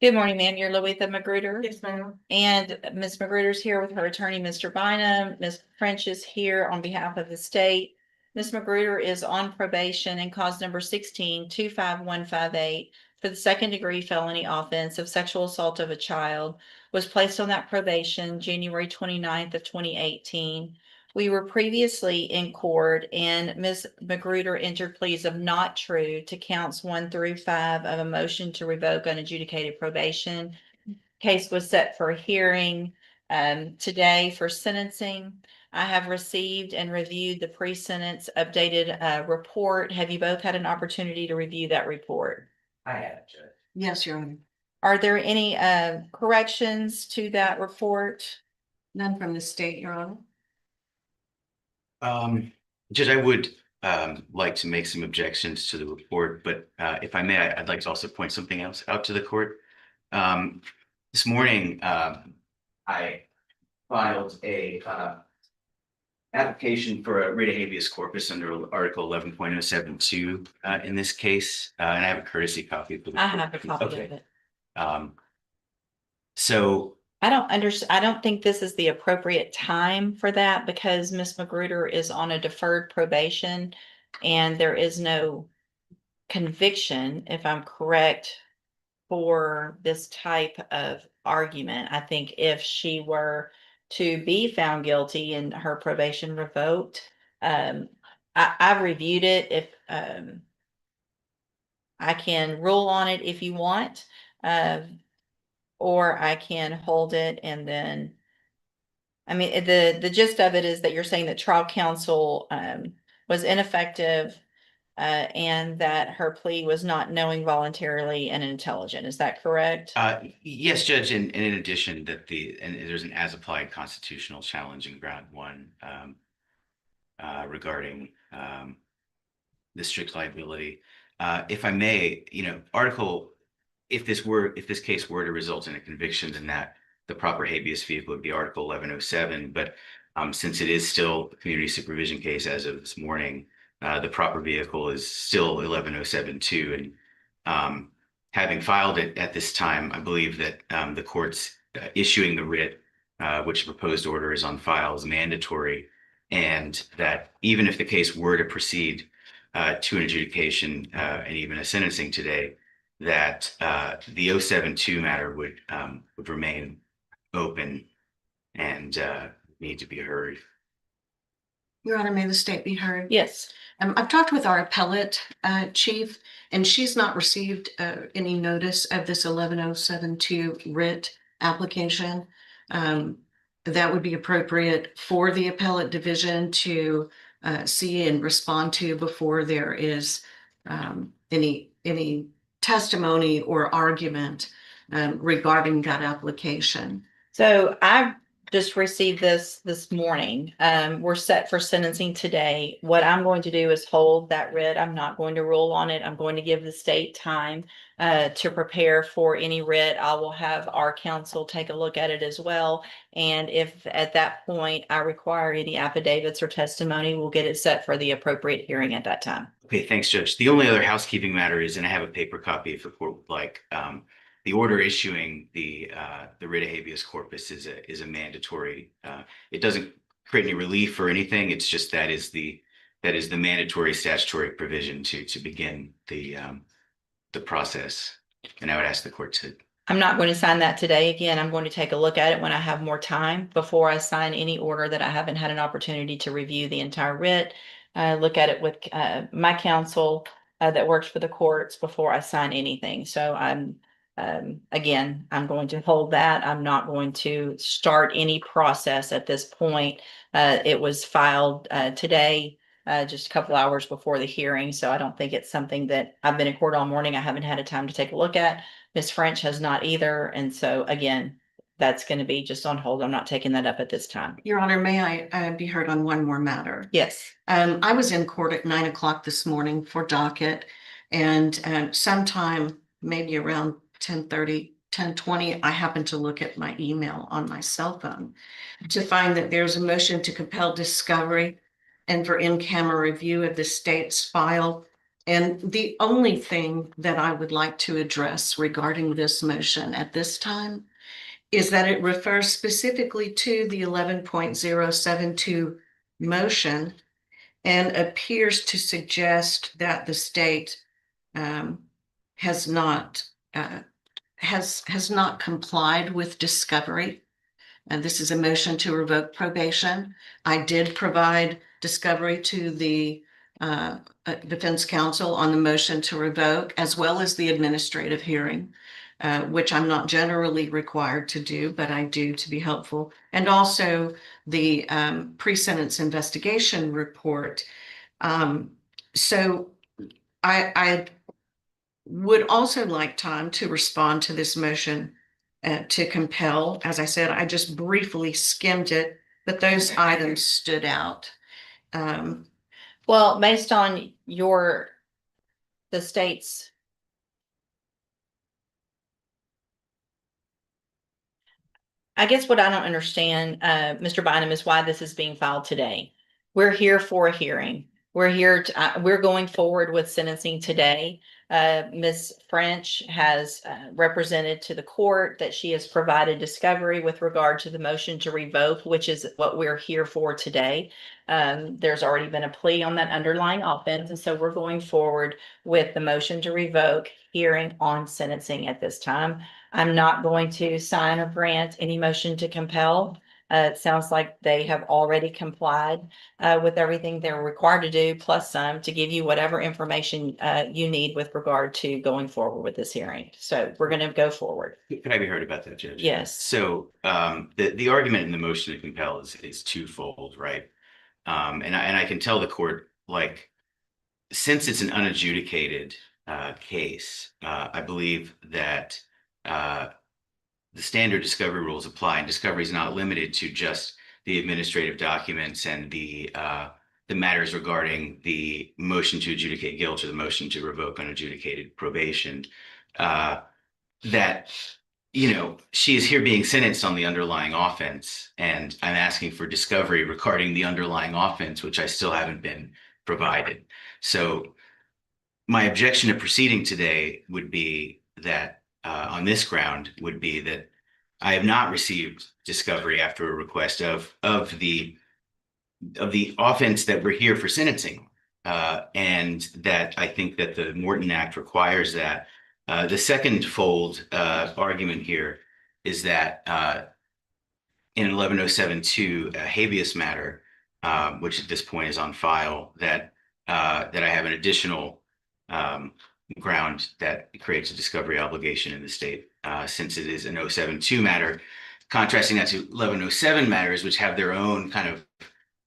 Good morning, ma'am. You're Louisa Magruder. Yes, ma'am. And Ms. Magruder's here with her attorney, Mr. Bynum. Ms. French is here on behalf of the state. Ms. Magruder is on probation and cause number 16-25158 for the second-degree felony offense of sexual assault of a child. Was placed on that probation January 29th of 2018. We were previously in court and Ms. Magruder entered pleas of not true to counts 1 through 5 of a motion to revoke unadjudicated probation. Case was set for hearing today for sentencing. I have received and reviewed the pre-sentence updated report. Have you both had an opportunity to review that report? I have, Judge. Yes, Your Honor. Are there any corrections to that report? None from the state, Your Honor. Judge, I would like to make some objections to the report, but if I may, I'd like to also point something else out to the court. This morning, I filed a application for a writ of habeas corpus under Article 11.072 in this case, and I have a courtesy copy for the I court. have a copy Okay. of it. So I don't think this is the appropriate time for that because Ms. Magruder is on a deferred probation and there is no conviction, if I'm correct, for this type of argument. I think if she were to be found guilty and her probation revoked, I've reviewed it. If I can rule on it if you want. Or I can hold it and then, I mean, the gist of it is that you're saying that trial counsel was ineffective and that her plea was not knowing, voluntarily, and intelligent. Is that correct? yes, Judge, and in addition that there's an as-applied constitutional challenge in ground one regarding the strict liability. If I may, if this case were to result in a conviction, then that the proper habeas vehicle would be Article 1107. But since it is still a community supervision case as of this morning, the proper vehicle is still 1107-2. And having filed it at this time, I believe that the court's issuing the writ, which the proposed order is on file, is mandatory, and that even if the case were to proceed to an adjudication and even a sentencing today, that the 072 matter would remain open and need to be heard. Your Honor, may the state be heard? Yes. I've talked with our appellate chief, and she's not received any notice of this 11072 writ application. That would be appropriate for the appellate division to see and respond to before there is any testimony or argument regarding that application. So I just received this morning. We're set for sentencing today. What I'm going to do is hold that writ. I'm not going to rule on it. I'm going to give the state time to prepare for any writ. I will have our counsel take a look at it as well. And if at that point I require any affidavits or testimony, we'll get it set for the appropriate hearing at that time. Okay, thanks, Judge. The only other housekeeping matter is, and I have a paper copy if the court would like, the order issuing the writ of habeas corpus is a mandatory. It doesn't create any relief or anything. It's just that is the mandatory statutory provision to begin the process. And I would ask the court to. I'm not going to sign that today. Again, I'm going to take a look at it when I have more time before I sign any order that I haven't had an opportunity to review the entire writ. Look at it with my counsel that works for the courts before I sign anything. So again, I'm going to hold that. I'm not going to start any process at this point. It was filed today, just a couple hours before the hearing. So I don't think it's something that I've been in court all morning. I haven't had a time to take a look at. Ms. French has not either. And so again, that's going to be just on hold. I'm not taking that up at this time. Your Honor, may I be heard on one more matter? Yes. I was in court at 9 o'clock this morning for docket, and sometime maybe around 10:30, 10:20, I happened to look at my email on my cell phone to find that there's a motion to compel discovery and for in-camera review of the state's file And the only thing that I would like to address regarding this motion at this time is that it refers specifically to the 11.072 motion and appears to suggest that the state has not has not complied with discovery. And this is a motion to revoke probation. I did provide discovery to the defense counsel on the motion to revoke, as well as the administrative hearing, which I'm not generally required to do, but I do to be helpful. And also the pre-sentence investigation report. So I would also like time to respond to this motion to compel. As I said, I just briefly skimmed it, but those items stood out. Well, based on the state's, I guess what I don't understand, Mr. Bynum, is why this is being filed today. We're here for a hearing. We're going forward with sentencing today. Ms. French has represented to the court that she has provided discovery with regard to the motion to revoke, which is what we're here for today. There's already been a plea on that underlying offense, and so we're going forward with the motion to revoke hearing on sentencing at this time. I'm not going to sign or grant any motion to compel. It sounds like they have already complied with everything they're required to do, plus some, to give you whatever information you need with regard to going forward with this hearing. So we're going to go forward. Can I be heard about that, Judge? Yes. So the argument in the motion to compel is twofold, right? And I can tell the court, like, since it's an unadjudicated case, I believe that the standard discovery rules apply, and discovery is not limited to just the administrative documents and the matters regarding the motion to adjudicate guilt or the motion to revoke unadjudicated probation. That, you know, she is here being sentenced on the underlying offense, and I'm asking for discovery regarding the underlying offense, which I still haven't been provided. So my objection to proceeding today would be that on this ground would be that I have not received discovery after a request of the offense that we're here for sentencing, and that I think that the Morton Act requires that. The second fold argument here is that in 11072 habeas matter, which at this point is on file, that I have an additional ground that creates a discovery obligation in the state, since it is an 072 matter, contrasting that to 1107 matters, which have their own kind of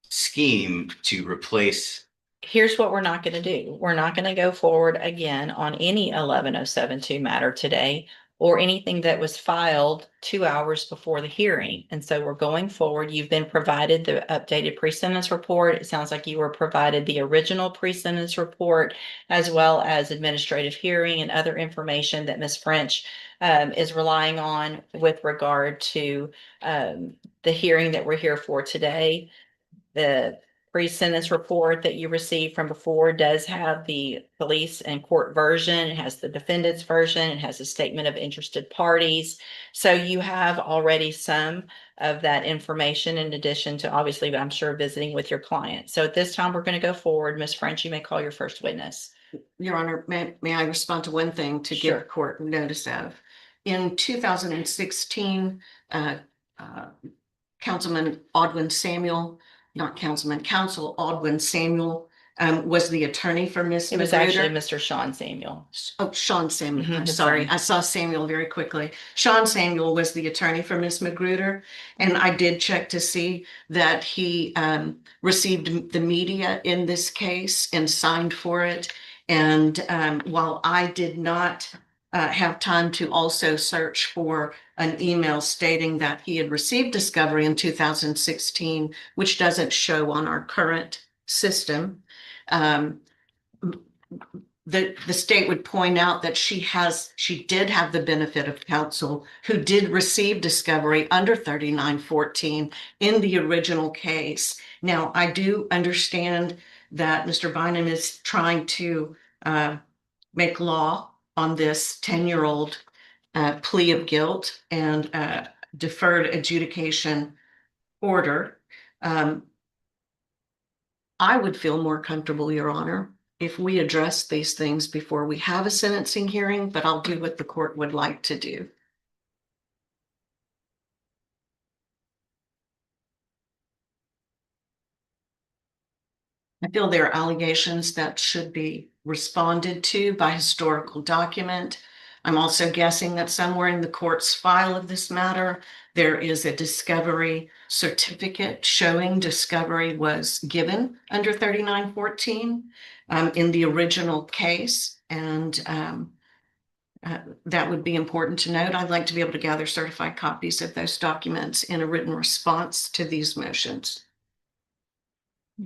scheme to replace. Here's what we're not going to do. We're not going to go forward again on any 11072 matter today, or anything that was filed 2 hours before the hearing. And so we're going forward. You've been provided the updated pre-sentence report. It sounds like you were provided the original pre-sentence report, as well as administrative hearing and other information that Ms. French is relying on with regard to the hearing that we're here for today. The pre-sentence report that you received from before does have the police and court version. It has the defendant's version. It has a statement of interested parties. So you have already some of that information, in addition to, obviously, I'm sure, visiting with your client. So at this time, we're going to go forward. Ms. French, you may call your first witness. Your Honor, may I respond to one thing to Sure. give court notice of? In 2016, Councilman Audwin Samuel, not Councilman, Counsel Audwin Samuel was the attorney for Ms. It was Magruder. actually Mr. Sean Samuel. Oh, Sean Samuel. Mhm, I'm his sorry. son. I saw Samuel very quickly. Sean Samuel was the attorney for Ms. Magruder. And I did check to see that he received the media in this case and signed for it. And while I did not have time to also search for an email stating that he had received discovery in 2016, which doesn't show on our current system, the state would point out that she did have the benefit of counsel who did receive discovery under 3914 in the original case. Now, I do understand that Mr. Bynum is trying to make law on this 10-year-old plea of guilt and deferred adjudication order. I would feel more comfortable, Your Honor, if we address these things before we have a sentencing hearing, but I'll do what the court would like to do. I feel there are allegations that should be responded to by historical document. I'm also guessing that somewhere in the court's file of this matter, there is a discovery certificate showing discovery was given under 3914 in the original case. And that would be important to note. I'd like to be able to gather certified copies of those documents in a written response to these motions.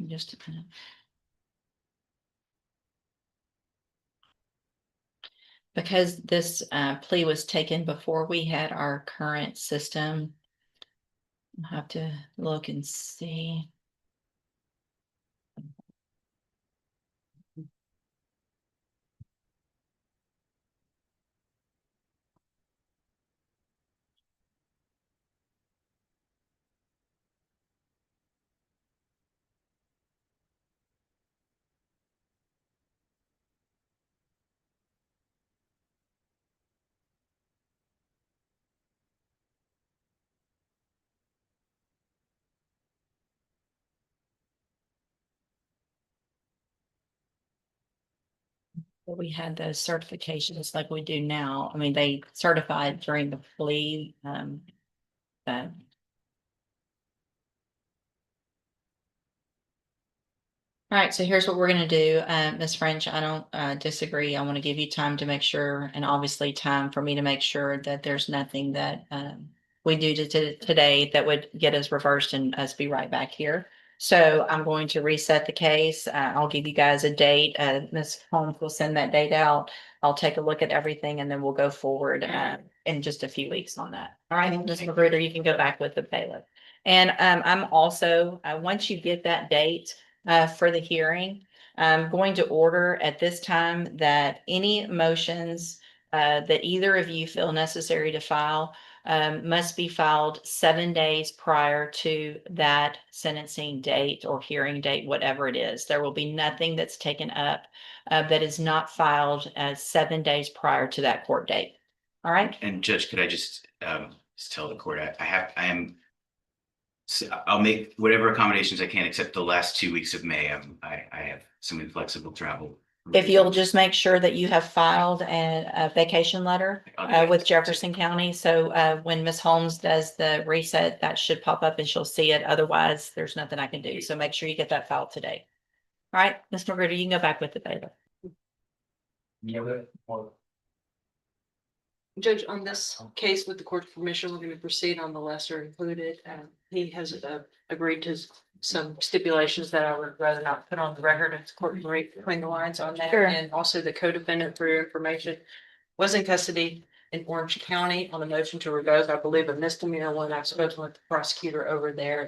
Just a minute. Because this plea was taken before we had our current system, I'll have to look and see. We had those certifications like we do now. I mean, they certified during the plea. But all right, so here's what we're gonna do. Ms. French, I don't disagree. I want to give you time to make sure, and obviously time for me to make sure that there's nothing that we do today that would get us reversed and us be right back here. So I'm going to reset the case. I'll give you guys a date. Ms. Holmes will send that date out. I'll take a look at everything and then we'll go forward in just a few weeks on that. All right, Ms. Magruder, you can go back with the bailiff. And I'm also, once you get that date, for the hearing, I'm going to order at this time that any motions that either of you feel necessary to file must be filed 7 days prior to that sentencing date or hearing date, whatever it is. There will be nothing that's taken up that is not filed 7 days prior to that court date. All right. And Judge, could I just tell the court, I'll make whatever accommodations I can, except the last 2 weeks of May. I have some inflexible travel. If you'll just make sure that you have filed a vacation letter with Jefferson County. So when Ms. Holmes does the reset, that should pop up and she'll see it. Otherwise, there's nothing I can do. So make sure you get that filed today. All right, Ms. Magruder, you can go back with the bailiff. Judge, on this case, with the court's permission, we're going to proceed on the lesser included. He has agreed to some stipulations that I would rather not put on the record. It's court can read between the lines on that. Sure. And also the co-defendant, for your information, was in custody in Orange County on a motion to revoke, I believe, a misdemeanor one. I've spoken with the prosecutor over there.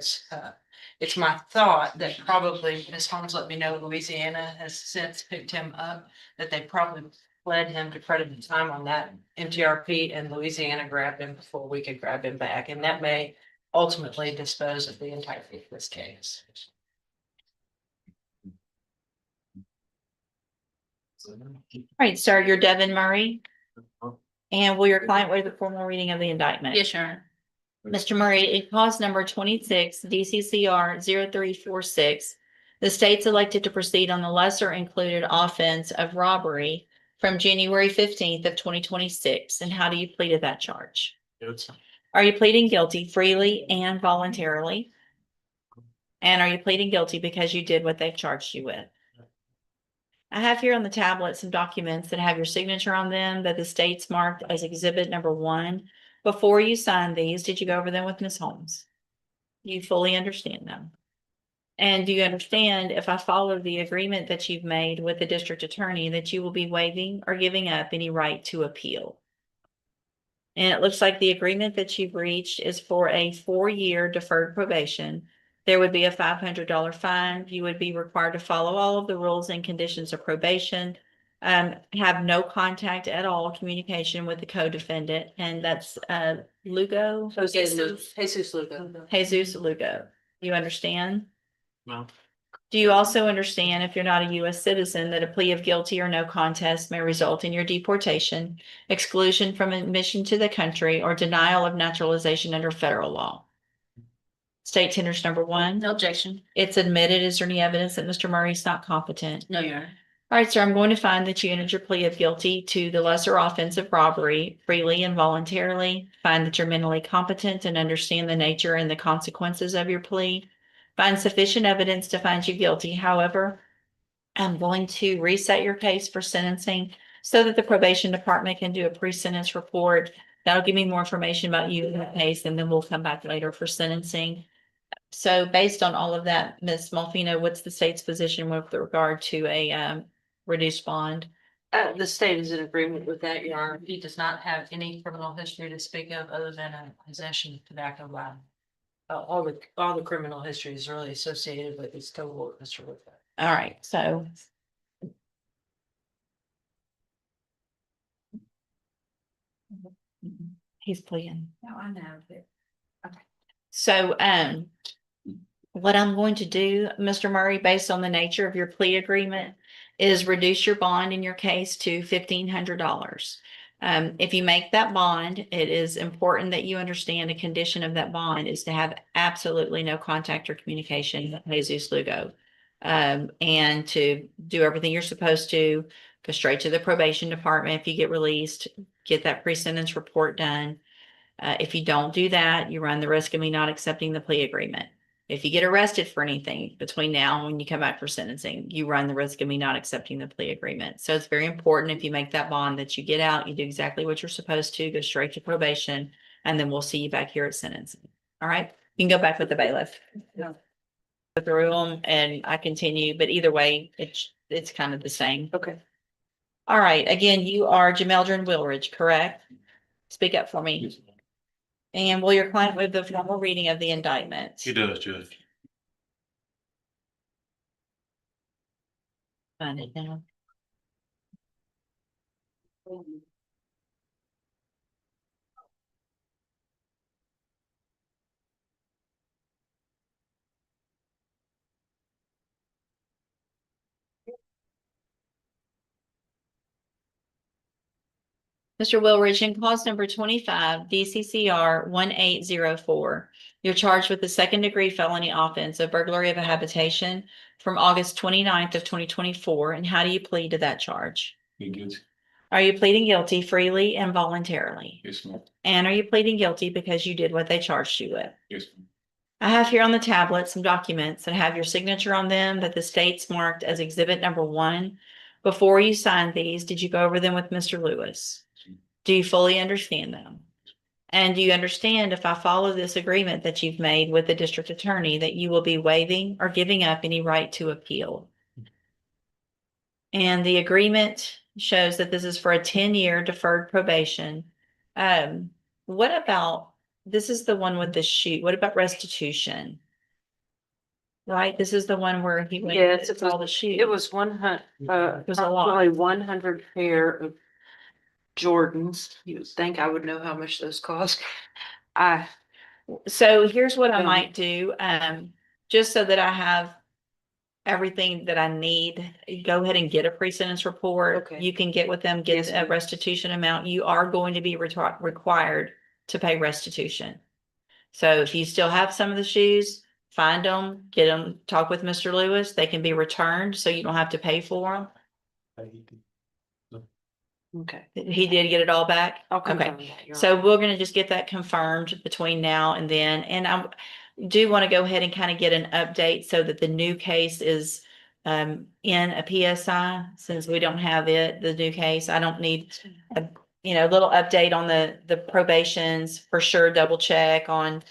It's my thought that probably Ms. Holmes let me know Louisiana has since picked him up, that they probably led him to credit the time on that MTRP, and Louisiana grabbed him before we could grab him back. And that may ultimately dispose of the entirety of this case. All right, sir, you're Devin Murray. And will your client waive the formal reading of the indictment? Yes, Your Honor. Mr. Murray, in cause number 26 DCCR 0346, the state's elected to proceed on the lesser included offense of robbery from January 15th of 2026. And how do you plead to that charge? Are you pleading guilty freely and voluntarily? And are you pleading guilty because you did what they've charged you with? I have here on the tablet some documents that have your signature on them that the state's marked as exhibit number 1. Before you sign these, did you go over them with Ms. Holmes? Do you fully understand them? And do you understand, if I follow the agreement that you've made with the district attorney, that you will be waiving or giving up any right to appeal? And it looks like the agreement that you've reached is for a 4-year deferred probation. There would be a $500 fine. You would be required to follow all of the rules and conditions of probation. Have no contact at all, communication with the co-defendant, and that's Lugo. Jesus Lugo. Jesus Lugo. You understand? Well. Do you also understand, if you're not a U.S. citizen, that a plea of guilty or no contest may result in your deportation, exclusion from admission to the country, or denial of naturalization under federal law? State tenders number one. No objection. It's admitted. Is there any evidence that Mr. Murray's not competent? No, Your Honor. All right, sir, I'm going to find that you entered your plea of guilty to the lesser offense of robbery freely and voluntarily. Find that you're mentally competent and understand the nature and the consequences of your plea. Find sufficient evidence to find you guilty. However, I'm going to reset your case for sentencing so that the probation department can do a pre-sentence report. That'll give me more information about you in the case, and then we'll come back later for sentencing. So based on all of that, Ms. Malfino, what's the state's position with regard to a reduced bond? The state is in agreement with that, Your Honor. He does not have any criminal history to speak of other than a possession of tobacco by. All the criminal history is really associated with his cohort, Mr. Woodford. All right, so. He's pleading. No, I know, but So, what I'm going to do, Mr. Murray, based on the nature of your plea agreement, is reduce your bond in your case to $1,500. If you make that bond, it is important that you understand a condition of that bond is to have absolutely no contact or communication with Jesus Lugo. And to do everything you're supposed to, go straight to the probation department. If you get released, get that pre-sentence report done. If you don't do that, you run the risk of me not accepting the plea agreement. If you get arrested for anything between now and when you come back for sentencing, you run the risk of me not accepting the plea agreement. So it's very important, if you make that bond, that you get out, you do exactly what you're supposed to, go straight to probation, and then we'll see you back here at sentencing. All right, you can go back with the bailiff. No. Go through them and I continue, but either way, it's kind of the same. Okay. All right, again, you are Jameldrin Wilridge, correct? Speak up for me. And will your client waive the formal reading of the indictment? He does, Judge. Find it now. Mr. Wilridge, in clause number 25, DCCR 1804, you're charged with the second-degree felony offense of burglary of a habitation from August 29th of 2024. And how do you plead to that charge? He gets, Are you pleading guilty freely and voluntarily? yes, ma'am. And are you pleading guilty because you did what they charged you with? Yes, ma'am. I have here on the tablet some documents that have your signature on them that the state's marked as exhibit number 1. Before you signed these, did you go over them with Mr. Lewis? Do you fully understand them? And do you understand, if I follow this agreement that you've made with the district attorney, that you will be waiving or giving up any right to appeal? And the agreement shows that this is for a 10-year deferred probation. What about, this is the one with the shoot. What about restitution? Right, this is the one where he went. Yes, It's all the shoot. It was 100, It was a lot. probably 100 pair of Jordans. You would think I would know how much those cost. So here's what I Yeah. might do, just so that I have everything that I need, go ahead and get a pre-sentence report. Okay. You can get with them, get Yes, a ma'am. restitution amount. You are going to be required to pay restitution. So if you still have some of the shoes, find them, get them, talk with Mr. Lewis. They can be returned, so you don't have to pay for them. Okay. He did get it all back? I'll Okay. confirm that, Your So Honor. we're gonna just get that confirmed between now and then, and I do want to go ahead and kind of get an update so that the new case is in a PSI, since we don't have it, the new case. I don't need a, little update on the probations, for sure, double check on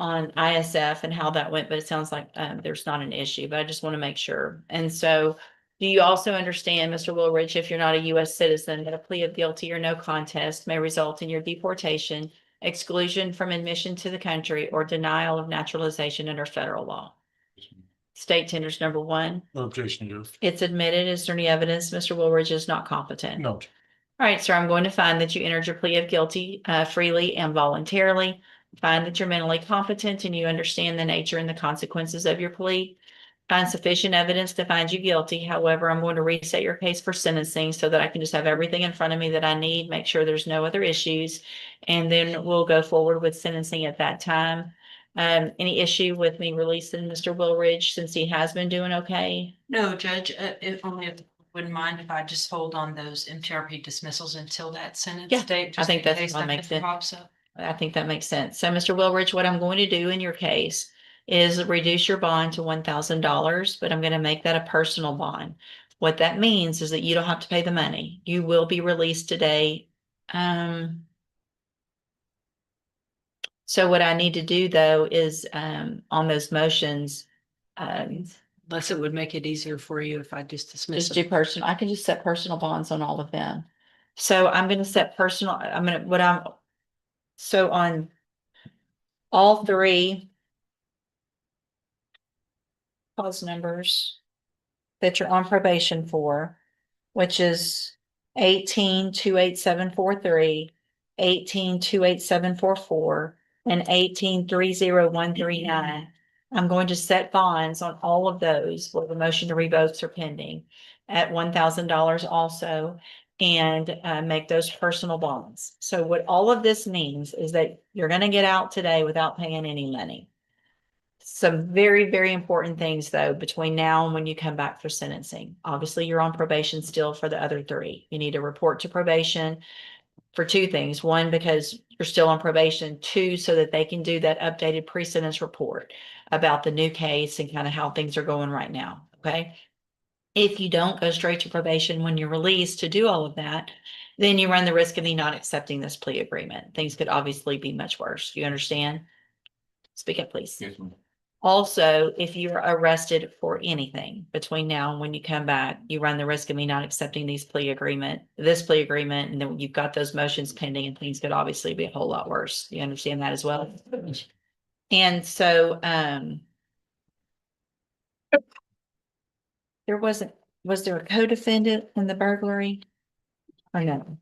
ISF and how that went, but it sounds like there's not an issue, but I just want to make sure. And so, do you also understand, Mr. Wilridge, if you're not a U.S. citizen, that a plea of guilty or no contest may result in your deportation, exclusion from admission to the country, or denial of naturalization under federal law? State tenders number one. No objection, Judge. It's admitted. Is there any evidence Mr. Woolridge is not competent? No. All right, sir, I'm going to find that you entered your plea of guilty freely and voluntarily. Find that you're mentally competent and you understand the nature and the consequences of your plea. Find sufficient evidence to find you guilty. However, I'm going to reset your case for sentencing so that I can just have everything in front of me that I need, make sure there's no other issues, and then we'll go forward with sentencing at that time. Any issue with me releasing Mr. Woolridge since he has been doing okay? No, Judge, if only if wouldn't mind if I just hold on those MTRP dismissals until that sentence Yeah, date. I just think in that's case what something makes sense. pops up. I think that makes sense. So, Mr. Woolridge, what I'm going to do in your case is reduce your bond to $1,000, but I'm going to make that a personal bond. What that means is that you don't have to pay the money. You will be released today. So what I need to do though is, on those motions, Unless it would make it easier for you if I just dismiss just it. do personal, I can just set personal bonds on all of them. So I'm gonna set personal, so on all three cause numbers that you're on probation for, which is 18-28743, 18-28744, and 18-30139. I'm going to set bonds on all of those where the motion to revoke are pending at $1,000 also, and make those personal bonds. So what all of this means is that you're going to get out today without paying any money. Some very, very important things though, between now and when you come back for sentencing. Obviously, you're on probation still for the other three. You need to report to probation for two things. One, because you're still on probation. Two, so that they can do that updated pre-sentence report about the new case and kind of how things are going right now. Okay. If you don't go straight to probation when you're released to do all of that, then you run the risk of me not accepting this plea agreement. Things could obviously be much worse. Do you understand? Speak up, please. Yes, ma'am. Also, if you're arrested for anything between now and when you come back, you run the risk of me not accepting this plea agreement, and then you've got those motions pending and things could obviously be a whole lot worse. You understand that as well? And so, was there a co-defendant in the burglary? Or no?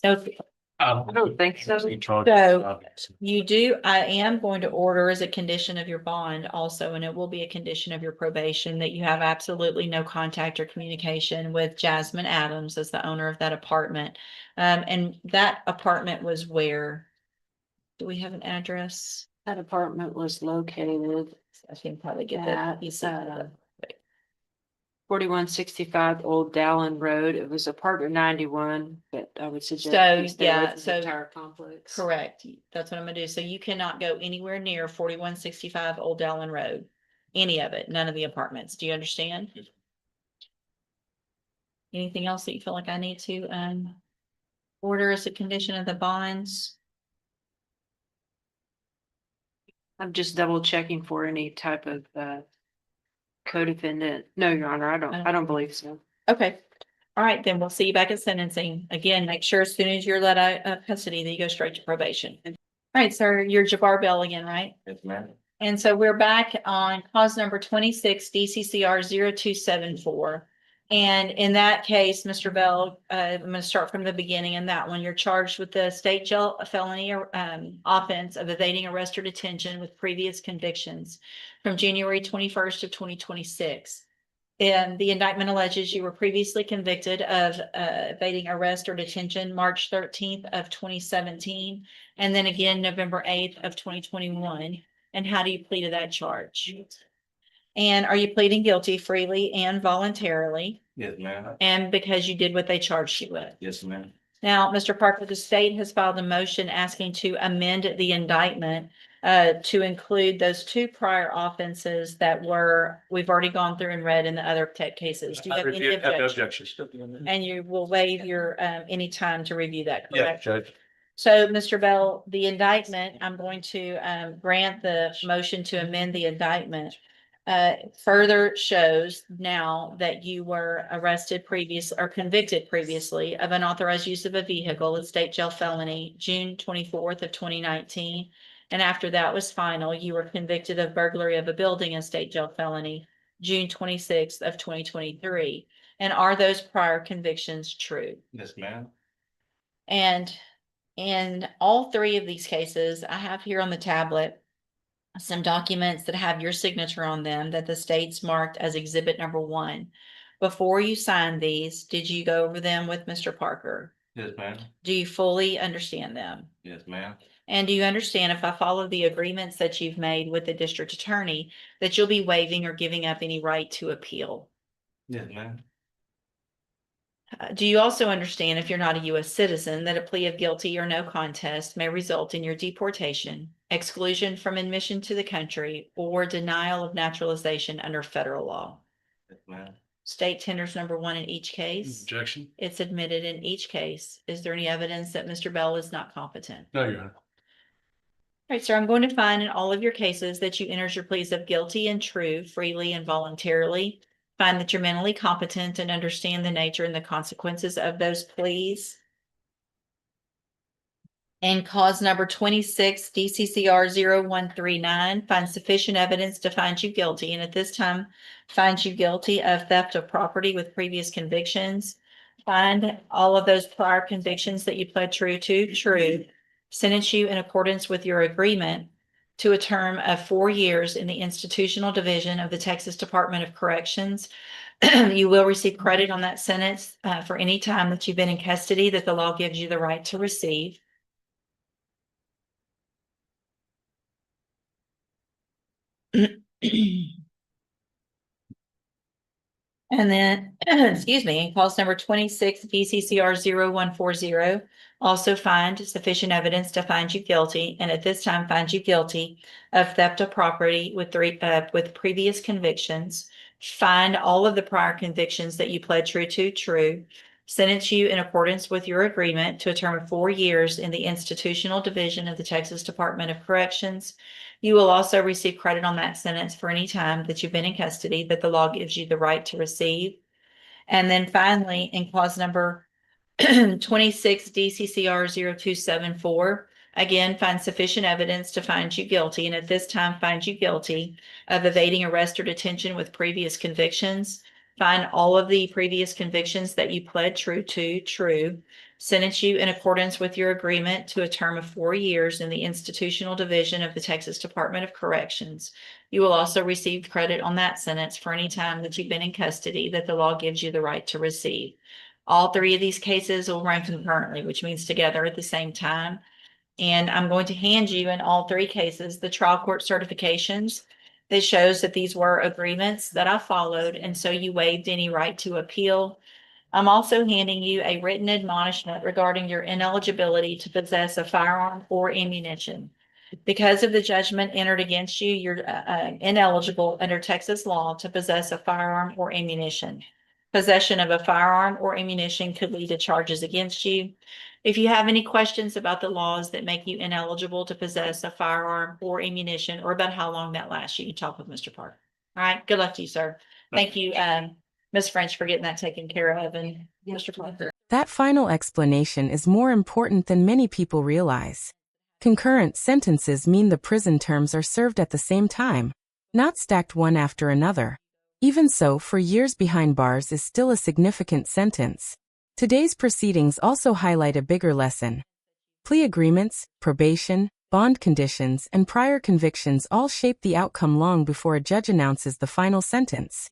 Okay. I don't think so. You do, I am going to order as a condition of your bond also, and it will be a condition of your probation that you have absolutely no contact or communication with Jasmine Adams as the owner of that apartment. And that apartment was where? Do we have an address? That apartment was located I can probably get that. at piece of- 4165 Old Dallin Road. It was apartment 91, but I would suggest. So, you stay away yeah, from the so- entire complex. Correct. That's what I'm gonna do. So you cannot go anywhere near 4165 Old Dallin Road. Any of it, none of the apartments. Do you understand? Anything else that you feel like I need to, order as a condition of the bonds? I'm just double checking for any type of co-defendant. No, Your Honor, I don't believe so. Okay. All right, then we'll see you back at sentencing. Again, make sure as soon as you're let out of custody that you go straight to probation. All right, sir, you're Jabbar Bell again, right? Yes, ma'am. And so we're back on cause number 26, DCCR 0274. And in that case, Mr. Bell, I'm going to start from the beginning in that one. You're charged with the state jail felony offense of evading arrest or detention with previous convictions from January 21st of 2026. And the indictment alleges you were previously convicted of evading arrest or detention March 13th of 2017, and then again November 8th of 2021. And how do you plead to that charge? And are you pleading guilty freely and voluntarily? Yes, ma'am. And because you did what they charged you with? Yes, ma'am. Now, Mr. Parker, the state has filed a motion asking to amend the indictment to include those two prior offenses that we've already gone through and read in the other tech cases. Do you have any objections? And you will waive your any time to review that, Yeah, correct? Judge. So, Mr. Bell, the indictment, I'm going to grant the motion to amend the indictment. Further shows now that you were arrested or convicted previously of unauthorized use of a vehicle, a state jail felony, June 24th of 2019. And after that was final, you were convicted of burglary of a building and state jail felony, June 26th of 2023. And are those prior convictions true? Yes, ma'am. And in all three of these cases, I have here on the tablet some documents that have your signature on them that the state's marked as exhibit number 1. Before you signed these, did you go over them with Mr. Parker? Yes, ma'am. Do you fully understand them? Yes, ma'am. And do you understand, if I follow the agreements that you've made with the district attorney, that you'll be waiving or giving up any right to appeal? Yes, ma'am. Do you also understand, if you're not a U.S. citizen, that a plea of guilty or no contest may result in your deportation, exclusion from admission to the country, or denial of naturalization under federal law? Yes, ma'am. State tenders number 1 in each case. Objection? It's admitted in each case. Is there any evidence that Mr. Bell is not competent? No, Your Honor. All right, sir, I'm going to find in all of your cases that you entered your pleas of guilty and true, freely and voluntarily. Find that you're mentally competent and understand the nature and the consequences of those pleas. And cause number 26, DCCR 0139, find sufficient evidence to find you guilty, and at this time, find you guilty of theft of property with previous convictions. Find all of those prior convictions that you pled true to, true. Sentence you in accordance with your agreement to a term of 4 years in the institutional division of the Texas Department of Corrections. You will receive credit on that sentence for any time that you've been in custody that the law gives you the right to receive. And then, excuse me, clause number 26, DCCR 0140, also find sufficient evidence to find you guilty, and at this time find you guilty of theft of property with previous convictions. Find all of the prior convictions that you pled true to, true. Sentence you in accordance with your agreement to a term of 4 years in the institutional division of the Texas Department of Corrections. You will also receive credit on that sentence for any time that you've been in custody that the law gives you the right to receive. And then finally, in clause number 26 DCCR 0274, again, find sufficient evidence to find you guilty, and at this time find you guilty of evading arrest or detention with previous convictions. Find all of the previous convictions that you pled true to, true. Sentence you in accordance with your agreement to a term of 4 years in the institutional division of the Texas Department of Corrections. You will also receive credit on that sentence for any time that you've been in custody that the law gives you the right to receive. All three of these cases will run concurrently, which means together at the same time. And I'm going to hand you in all three cases the trial court certifications that shows that these were agreements that I followed, and so you waived any right to appeal. I'm also handing you a written admonishment regarding your ineligibility to possess a firearm or ammunition. Because of the judgment entered against you, you're ineligible under Texas law to possess a firearm or ammunition. Possession of a firearm or ammunition could lead to charges against you. If you have any questions about the laws that make you ineligible to possess a firearm or ammunition, or about how long that lasts, you can talk with Mr. Parker. All right, good luck to you, sir. Thank you, Ms. French, for getting that taken care of, and Mr. Parker. That final explanation is more important than many people realize. Concurrent sentences mean the prison terms are served at the same time, not stacked one after another. Even so, 4 years behind bars is still a significant sentence. Today's proceedings also highlight a bigger lesson. Plea agreements, probation, bond conditions, and prior convictions all shape the outcome long before a judge announces the final sentence.